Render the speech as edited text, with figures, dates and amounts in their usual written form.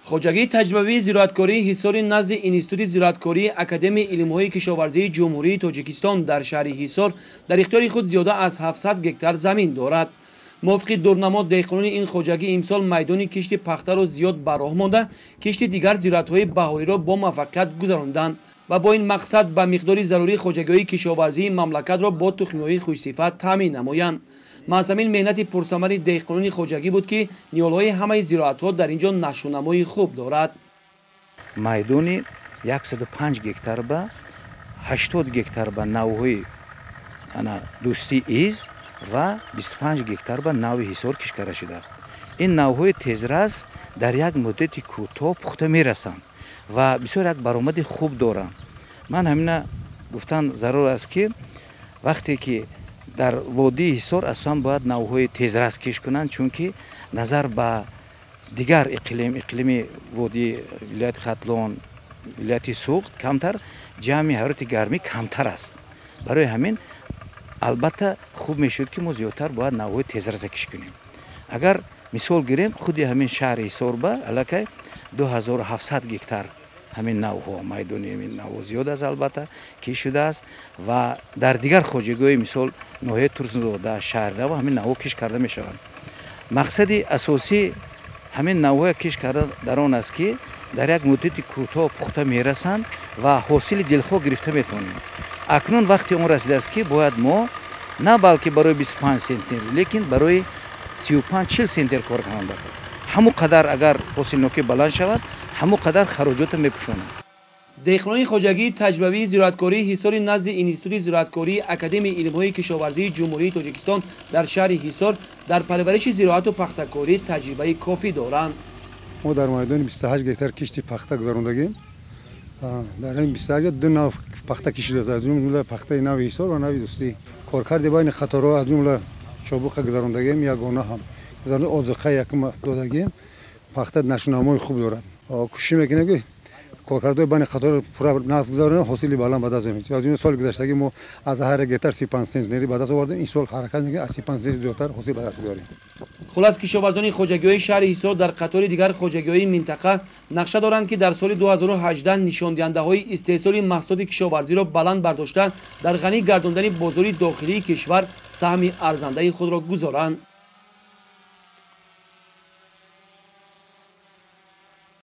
خوجگی تجربی زراعتکاری حصار نزد انستیتوت زراعتکاری اکادمی علم‌های کشاورزی جمهوری تاجیکستان در شهر حصار در اختیار خود زیاده از 700 گکتار زمین دارد. موافق دورنما دهقانان این خوجگی امسال میدان کشت پخته را زیاد به راه مانده، کشت دیگر زراعت‌های بهاری را با موفقیت گذراندند و با این مقصد به مقدار ضروری خوجگی‌های کشاورزی مملکت را با تخم‌های خوش‌صفت تامین نمایند. محض مهنت پرثمر دهقانان خوجگی بود که نیال‌های همه زراعت‌ها در اینجا نشونمای خوب دارد. میدان 105 گکتار به 80 گکتار به نوهای دوستی ایز و 25 گکتار به نو حصار کشکاره شده است. این نوهای تیزرس در یک مدت کوتاه پخته میرسند و بسیار یک برآمد خوب دارند. من همین گفتن ضرور است که وقتی که در وادی حصار اصلا باید نوهای تیزرس کش کنند، چون که نظر به دیگر اقلیم وادی ولایت ختلان، ولایت سوخت کمتر، جمع حرارت گرمی کمتر است. برای همین البته خوب میشد که ما زیادتر باید نوهای تیزرس کش کنیم. اگر مثال گیریم خودی همین شهر حصار به علاقه 2700 گکتار همین نوها میدانی همین نو زیاد است البته کش شده است و در دیگر خوجگی‌های مثال ناحیه ترسنزاده شهر نو همین نوها کش کرده می شوند. مقصد اساسی همین نوهای کش کرده در آن است که در یک مدت کوتاه پخته میرسند و حاصل دلخواه گرفته میتونیم. اکنون وقتی اون رسیده است که باید ما نه بلکه برای 25 سنتر لیکن برای 35-40 سنتر کار کننده بود. همو قدر اگر حاصل نوکی بلند شود همو قدر خراجات میپوشانند. دهقانان خوجگی تجربی زراعتکاری حصار نزد انستیتوت زراعتکاری اکادمی علم‌های کشاورزی جمهوری تاجیکستان در شهر حصار در پرورش زراعت و پخته‌کاری تجربه کافی دارند. ما در میدان 28 گکتار کشت پخته گذراندگیم. در این 28 دو نو پخته کشیده است، از جمله پخته نو حصار و نو دوستی. کارکرد بین خطرها از جمله چابق گذراندگیم، یگانه هم گذران آذوقه یکم دادگیم. پخته نشونامای خوب دارد. کوشش میکنیم که کارکردهای بین خطر پورا نصب گذارن حاصلی بالا به دست میاریم. از این سال گذشته ما از هر گکتار 35 سنتری به دست آوردیم. این سال حرکت میکنیم از 35 سنتری زیادتر حاصل به دست بیاریم. خلاص کشاورزان خوجگی‌های شهر حصار در قطار دیگر خوجگی‌های منطقه نقشه دارند که در سال 2018 نشان دهنده‌های استحصال محصولات کشاورزی را بلند برداشته در غنی گرداندن بازار داخلی کشور سهم ارزنده خود را گذارند.